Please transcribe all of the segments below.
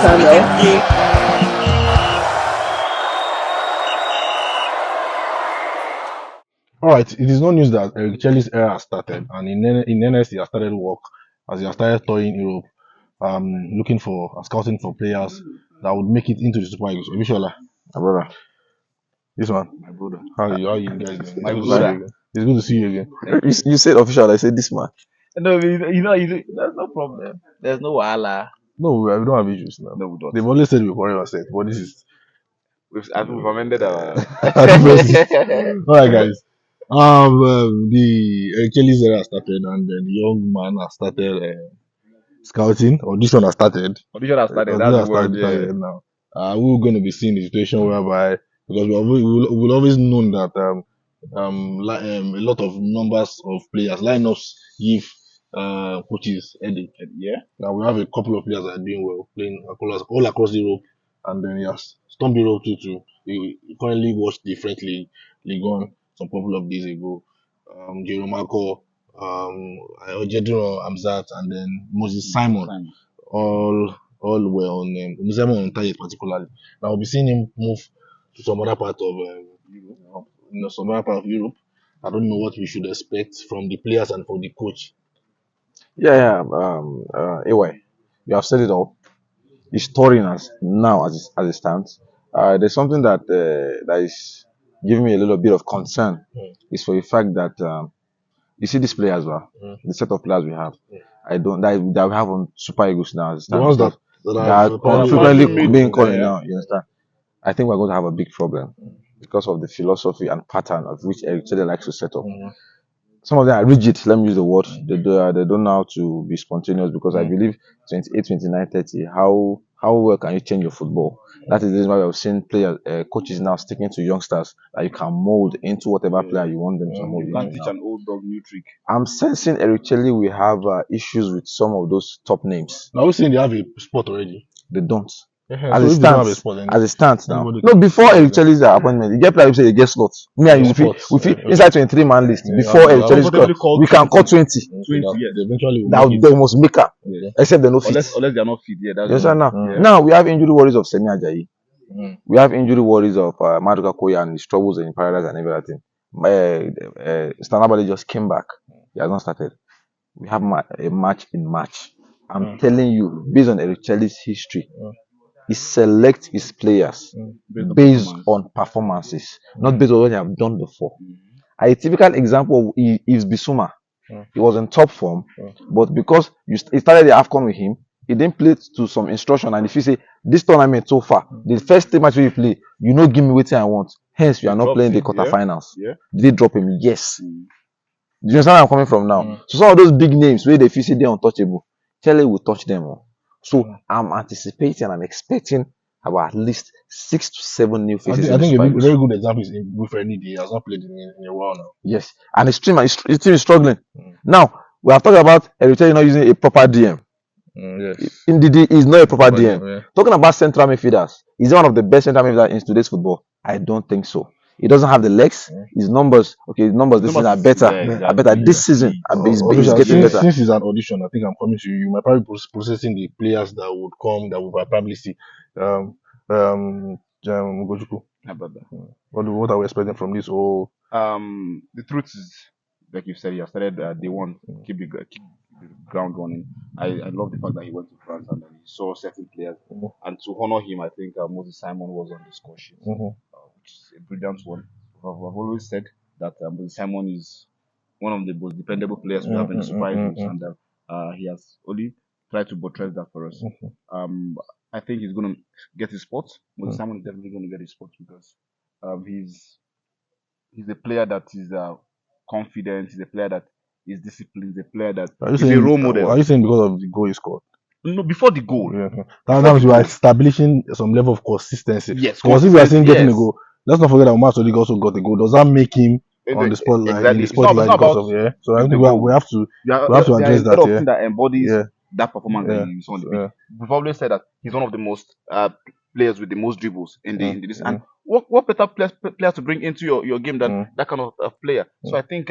All right, it is no news that Chelle's era has started, and in NS he has started work as he has started touring Europe, looking for scouting for players that would make it into the Super Eagles. Obishola, my brother, this one, My brother. how you guys doing? My It's good to see brother. you again. It's good to see you again. You said official, I said this man. No, there's no problem. There's no wahala. No, we don't have issues now. No, we don't. They've always said we're forever set, but this is I think we've amended our. all right, guys. The Chelle's era started, and then the young man has started scouting. Audition has started. Audition has started. Audition That's has the word. started now. We're going to be seeing the situation whereby because we'll always known that a lot of numbers of players lineups give coaches headache. Yeah. Now we have a couple of players that are doing well, playing all across Europe, and then yes, Storm Europe too. We currently watched the French Ligue 1 some couple of days ago. Jerome Marco, Ojeduro Amzat, and then Moses Simon, all were on Simon on target particularly. Now we'll be seeing him move to some other part of Europe, some other part of Europe. I don't know what we should expect from the players and from the coach. Anyway, you have said it all. He's touring us now as it stands. There's something that is giving me a little bit of concern. Is for the fact that you see these players, the set of players we have. I don't that we have on Super Eagles now. As it The stands, ones that are frequently being called now. You understand? I think we're going to have a big problem because of the philosophy and pattern of which Eric Chelle likes to set up. Some of them are rigid. Let me use the word. They don't know how to be spontaneous because I believe 28, 29, 30. How well can you change your football? That is the reason why we've seen players, coaches now sticking to youngsters that you can mold into whatever player you want them to mold. You can't teach an old dog new trick. I'm sensing Eric Chelle will have issues with some of those top names. Now we're saying they have a spot already. They don't. So if they don't have a spot, then As it stands now. anybody No, can- before Eric Chelle's appointment, you get players who say they get slots. Me and you, Spots. we feel Okay. inside 23-man list. Yeah, Before Eric Chelle's comfortably call, call we can call 20. 20, yes. They eventually will Now make it. they must make up, Yeah. except they no fit. Unless they're not fit. Yeah, that's You understand now? Mm. Now we have injury worries of Semi Ajayi. Mm. We have injury worries of Maduka Koya and his troubles in Paradise and everything. Stanabali just came back. He has not started. We have a match in March. I'm telling you, based on Eric Chelle's history, he selects his players based on performances, not based on what they have done before. A typical example is Bissouma. He was in top form, but because he started the AFCON with him, he didn't play to some instruction. And if you say this tournament so far, the first 3 matches you play, you know, give me what I want. Hence, you are not playing the quarterfinals. Yeah. Did they drop him? Yes. Do you understand where I'm coming from now? So some of those big names where they feel say they're untouchable, Chelle will touch them all. So I'm anticipating, I'm expecting about at least 6 to 7 new faces. I think a very good example is Wilfred Ndidi. He has not played in a while now. Yes, and his team is struggling. Now we have talked about Eric Chelle not using a proper DM. Yes. Ndidi is not a proper DM. Yeah. Talking about central midfielders, is he one of the best central midfielders in today's football? I don't think so. He doesn't have the legs. His numbers, this season are better. Are better this season. He's getting better. Since it's an audition, I think I'm coming to you. You might probably be processing the players that would come, that we will probably see. Gojuku. What are we expecting from this? The truth is, like you said, he has started day one. Keep the ground running. I love the fact that he went to France and he saw certain players. And to honor him, I think Moses Simon was on the score sheet, which is a brilliant one. I've always said that Moses Simon is one of the most dependable players we have in the Super Eagles, and he has only tried to buttress that for us. I think he's going to get his spot. Moses Simon is definitely going to get his spot because he's a player that is confident. He's a player that is disciplined. He's a player that is a role model. Are you saying because of the goal he scored? No, before the goal. Yeah. That means you are establishing some level of consistency. Yes. Because if we are saying getting a goal, let's not forget that Omar Solik also got a goal. Does that make him on the spotlight? Exactly. In the spotlight because of So I think we have to address that. That embodies that performance that you saw on the pitch. We've always said that he's one of the most players with the most dribbles in this. And what better player to bring into your game than that kind of player? So I think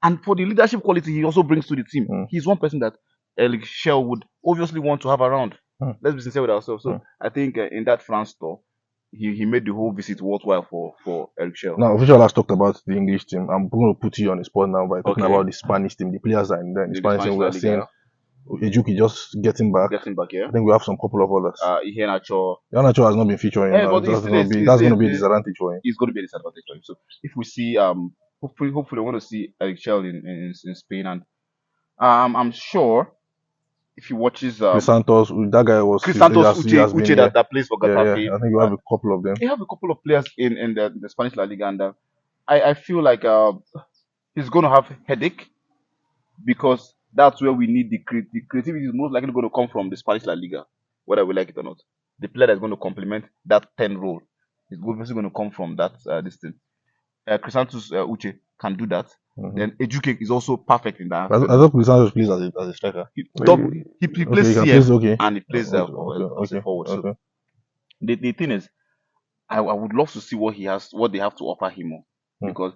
and for the leadership quality he also brings to the team, he's one person that Chelle would obviously want to have around. Let's be sincere with ourselves. So I think in that France tour, he made the whole visit worthwhile for Eric Chelle. Now, official has talked about the English team. I'm going to put you on the spot now by talking Okay. about the Spanish team. The players are in there. The The Spanish team, we La are Liga, seeing Ejuki just getting back. getting back here. I think we have some couple of others. Iheanacho, Iheanacho has not been featuring. Yeah, but That's it's- going to be it's- that's going to it's- be a disadvantage for him. it's going to be a disadvantage for him. So if we see hopefully I want to see Eric Chelle in Spain, and I'm sure if he watches Chris Santos, that guy was Chris Santos he has been Uche here. that plays for Yeah, Getafe. yeah. I think you have a couple of them. They have a couple of players in the Spanish La Liga, and I feel like he's going to have headache because that's where we need the creativity is most likely going to come from the Spanish La Liga, whether we like it or not. The player that's going to complement that 10 role is obviously going to come from that this thing. Chris Santos Uche can do that. Then Ejuke is also perfect in that. I thought Chris Santos plays as a striker. He plays CM and he plays as a forward. Okay. So the thing is, I would love to see what they have to offer him more. Because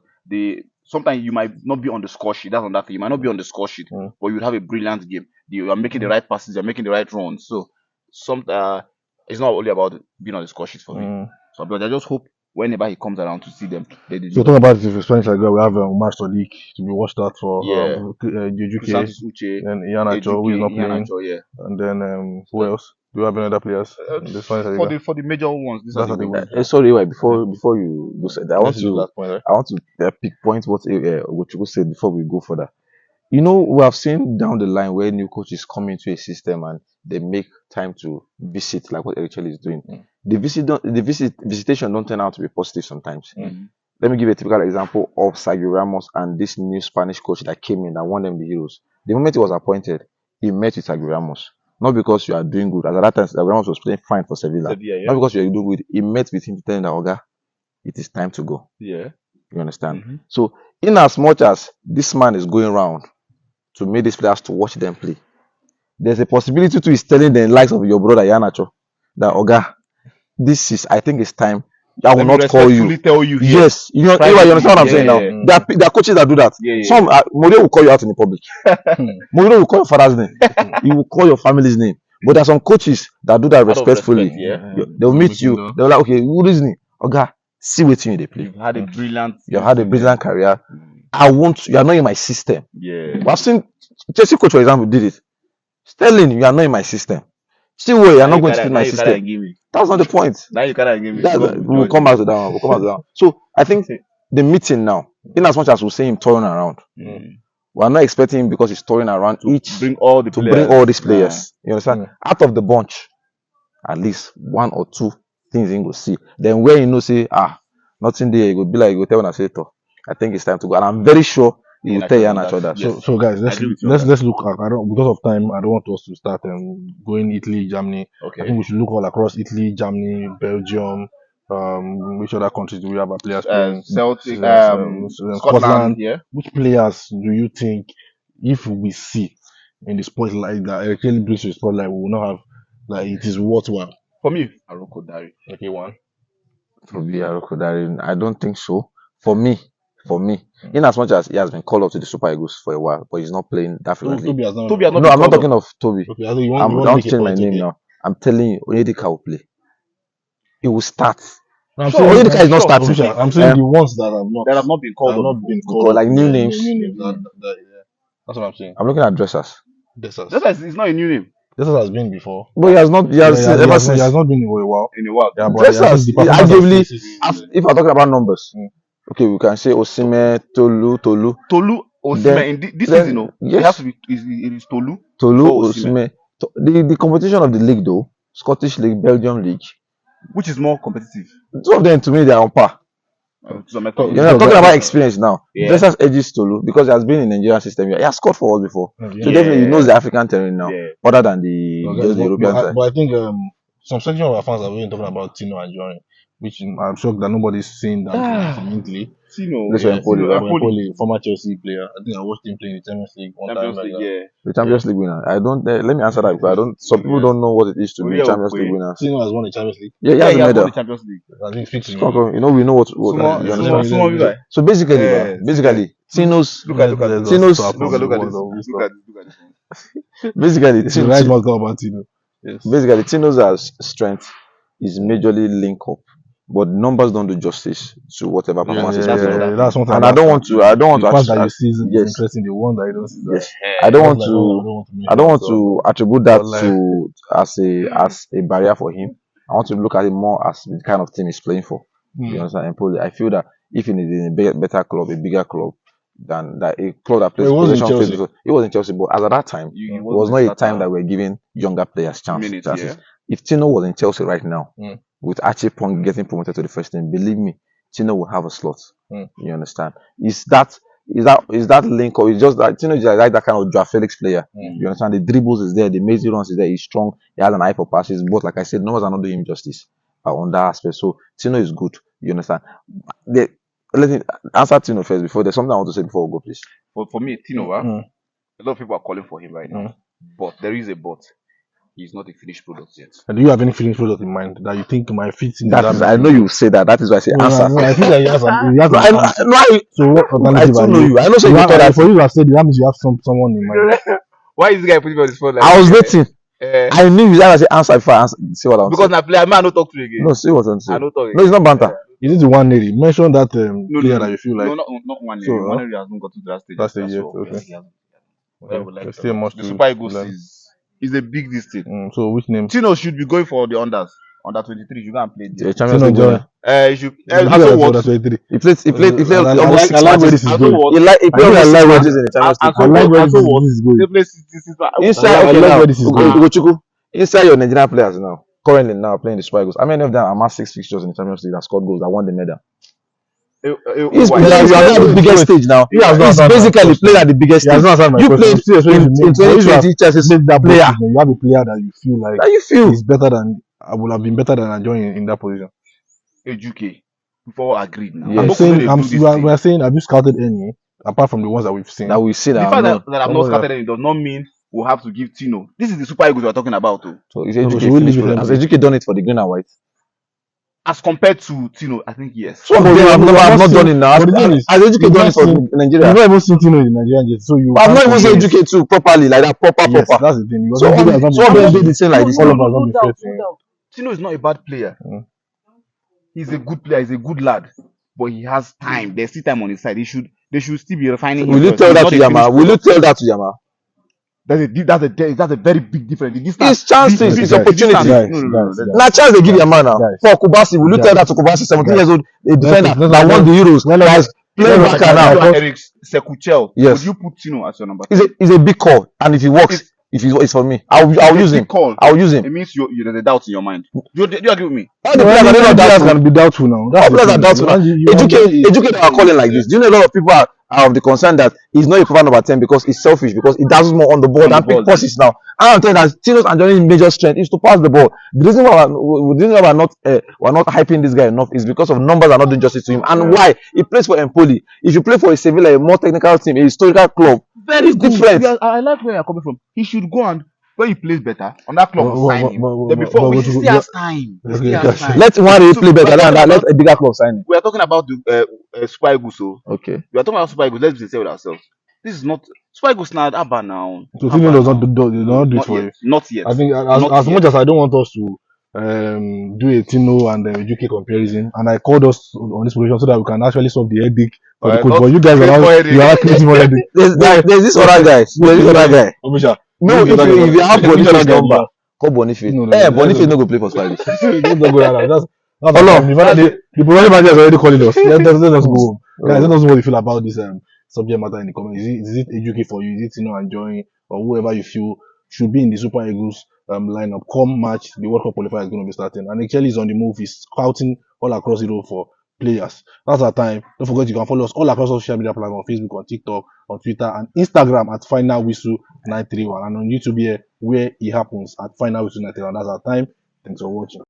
sometimes you might not be on the score sheet. That's another thing. You might not be on the score sheet, but you have a brilliant game. You are making the right passes. You're making the right runs. So it's not only about being on the score sheet for me. So but I just hope whenever he comes around to see them, they do. So talking about the Spanish Liga, we have Master League to be watched out for. Chris Santos Uche and Iheanacho, who is not playing. yeah. And then who else? Do you have any other players? In the Spanish Liga? For the major ones, these are the ones. Sorry, wait, before you go say that, I want to pinpoint what Ogochukwu said before we go further. You know, we have seen down the line where new coaches come into a system and they make time to visit, like what Eric Chelle is doing. The visitation don't turn out to be positive sometimes. Let me give a typical example of Sergio Ramos and this new Spanish coach that came in that won them the Euros. The moment he was appointed, he met with Sergio Ramos. Not because you are doing good. As at that time, Sergio Ramos was playing fine for Sevilla. Not because you are doing good. He met with him to tell him that, Oga, it is time to go. Yeah. You understand? So, in as much as this man is going around to make these players to watch them play, there's a possibility to is telling the likes of your brother Iheanacho that, Oga, I think it's time. I will not call you. Tell you yes, you understand what I'm saying now? There are coaches that do that. Some Mourinho will call you out in the public. Mourinho will call your father's name. He will call your family's name. But there are some coaches that do that respectfully. They'll meet you. They'll like, okay, who is it? Oga, see what you play. You've had a brilliant career. You are not in my system. Yeah. I've seen Chelsea coach, for example, did it. Sterling, you are not in my system. Still, you are not going to fit my system. That's not the point. Now you cannot give me. We'll come back to that one. So I think the meeting now, in as much as we see him touring around, we are not expecting him because he's touring around to bring all these players. You understand? Out of the bunch, at least one or two things he will see. Then where say nothing there, it will be like you tell say I think it's time to go, and I'm very sure he will tell Iheanacho that. So guys, let's look at. Because of time, I don't want us to start going Italy, Germany. Okay. I think we should look all across Italy, Germany, Belgium. Which other countries do we have our players playing? Celtic, Scotland. Yeah. Which players do you think, if we see in the spotlight that Eric Chelle brings to the spotlight, we will not have like it is worthwhile? For me, Aroko Dari. Okay, one. For me, Aroko Dari, I don't think so. For me, in as much as he has been called up to the Super Eagles for a while, but he's not playing that frequently. I'm not talking of Toby. Okay, I don't change my name now. I'm telling you, Onyedika will play. He will start. Onyedika is not starting. I'm saying the ones that have not been called, like new names. That's what I'm saying. I'm looking at Dressers. Dressers is not a new name. Dressers has been before. But he has not. He has not been for a while. Yeah, Dressers, arguably, if I'm talking about numbers. Okay, we can say Osimhen, Tolu, Osimhen. This season, it has to be. It is Tolu, Osimhen. The competition of the league, though, Scottish League, Belgium League, which is more competitive. Two of them, to me, they are on par. Talking about experience now. Dressers edges Tolu because he has been in the Nigerian system. He has scored for us before, so definitely he knows the African terrain now, other than the European side. But I think some section of our fans are really talking about Tino and Johnny, which I'm shocked that nobody's saying that immediately. Tino, Empoli, former Chelsea player. I think I watched him play in the Champions League one time. The Champions League winner. I don't. Let me answer that because some people don't know what it is to be Champions League winner. Tino has won the Champions League. He has won the Champions League. I think speaks to me. We know what. So basically, Tino's. Look at Tino's. Look at this. Basically, Tino. Right, must go about Tino. Yes. Basically, Tino's strength is majorly link up, but numbers don't do justice to whatever Yeah, performance yeah, he's That's putting yeah, in. another yeah. That's thing. something And I that's don't want to. I don't want the to. part that you see is Yes, interesting. The one that you don't see that. yes. I don't That's want like one I to. don't want to I mention don't want as well. to attribute But that like, to as a barrier for him. I want to look at it more as the kind of team he's playing for. You understand? Empoli. I feel that if he is in a better club, a bigger club than that, a club that well, plays it was in possession Chelsea. phase, because it was in Chelsea, but as at that time, You it was wasn't not a a time that starter we're giving younger players minutes, chances. yeah. If Tino was in Chelsea right now, Mm. with Archie Pong getting promoted to the first team, believe me, Tino will have a slot. Mm. You understand? Is that link, or is just that Tino is like that kind of Joao Felix player? You understand? The dribbles is there, the mazy runs is there, he's strong, he has an eye for passes, but like I said, numbers are not doing him justice on that aspect. So Tino is good. You understand? Let me answer Tino first before there's something I want to say before we go, please. For me, Tino, Mm. a lot of people are calling for him right now. Mm. But there is a but. He's not a finished product yet. And do you have any finished product in mind that you think might fit in That is, I know you say that. That is why I say No, answer. I think that you have some. You have No, an I, answer. no, I, So what I alternative still are know you? you. I know so You you have, thought that. for you to have said it, that means you have someone in mind. Why is this guy putting me on the spot like I was this? waiting. I knew you had to say answer before I answer. See what I'm Because saying. now player, man, I don't talk to you again. No, see what I'm I saying. don't talk No, it's not banter. Is it the one lady? Mention that No, player no, that you feel like. no, not one So, area. One area hasn't got to that stage. that's yet, it yet. so, Okay. he hasn't. Okay. But like, There's still much the to Super Eagles learn. is a big this thing. So which name? Tino should be going for the unders. Under 23, you go and play The there. Champions Tino League Joy. winner. You should. Look at Also that what? for 23. He played I almost six like where matches. this is Also going. what? He I played think I almost six like matches in the Champions League. I like where Also this what? is going. They play Inside, I okay, like now, where this is going. Ugochukwu, inside your Nigerian players now, currently now playing the Super Eagles. How many of them amassed 6 fixtures in the Champions League that scored goals that won the medal? He's why? playing at the biggest stage now. He has not He's answered my basically question. playing at the biggest He has stage. not answered my You question. played I'm still expecting in to make- 2020 Chelsea's make that player. position. You have a player that you feel like That you feel. is better than I would have been better than enjoying in that position. Ejuke. Before agreed now. Yes. I'm I'm not saying, going to do this thing. we are saying, have you scouted any apart from the ones that we've seen? That we see The that fact are known. that I'm not scattered it does not mean we'll have to give Tino. This is the Super Eagles we're talking about, too. So is So Educate should we leave finished it product? Has empty? Educate done it for the green and white? As compared to Tino, I think yes. Some of them have not done it now. But the thing is, Has Educate you've done not it for seen- Nigeria? You've not even seen Tino in the Nigerian jet, so you. But I've can't not even seen compare. Educate too properly, like that, proper. Yes, that's the thing. So Educate has not some of been them fair did the same like to this. him. All now. of us not been fair to him. doubt. Tino is not a bad player. Mm. He's a good player. He's a good lad. But he has time. There's still time on his side. They should still be refining him. Will you first. tell He's that not to a Yama? finished Will you product. tell that to Yama? That's a very big difference. The distance. It's chances, the it's guys, opportunity. guys, No. guys. Now chance they give Yama now. Guys. For Kubasi, will you Guys. tell that to Kubasi, 17 years old, a defender let's- that won the Euros, let's- that is playing let's- back now? You and Eric Sekuchel. Yes. Would you put Tino as your number? It's a big call, and if it works, it's for me. I'll use him. Call. I'll use him. It means there's a doubt in your mind. Do you agree with me? All the players are not doubtful. can be doubtful now. All That's the players are thing. doubtful now. Educate are calling like this. Do you know a lot of people are of the concern that he's not a proper number 10 because he's selfish, because he does more on the ball than pick passes now. And I'm telling you that Tino's and Johnny's major strength is to pass the ball. The reason why we're not hyping this guy enough is because of numbers are not doing justice to him. And why? He plays for Empoli. If you play for a Sevilla, a more technical team, a historical club, Very good. Different. I like where you're coming from. He should go and when he plays better on that club will sign him. but- Then before but- we but- still but- has time. We still has Okay, time. Let one So, play better we're than that. talking Let a bigger club sign him. We are talking about the Super Eagles, so Okay. we are talking about Super Eagles. Let's be sincere with ourselves. This is not Super Eagles now. Abba now. So Tino does not do it for you. Not yet. I think Not as yet. much as I don't want us to do a Tino and UK comparison, and I called us on this position so that we can actually solve the headache for the Alright, coach. not But you guys create more are headache. creating more headache. There's this other guy. There's this other guy. Obisha, No, if you have Boniface number, call Boniface. No, Boniface no go play for Spidey. Don't go around. That's Hold on. the professional manager is already calling us. Let us go home. Guys, let us know what you feel about this subject matter in the comments. Is it educate for you? Is it Tino enjoying, or whoever you feel should be in the Super Eagles lineup? Come match, the World Cup qualifier is going to be starting, and Chelle is on the move. He's scouting all across Europe for players. That's our time. Don't forget you can follow us all across social media platforms, on Facebook, on TikTok, on Twitter, and Instagram at Final Whistle 931, and on YouTube here where it happens at Final Whistle 931. That's our time. Thanks for watching.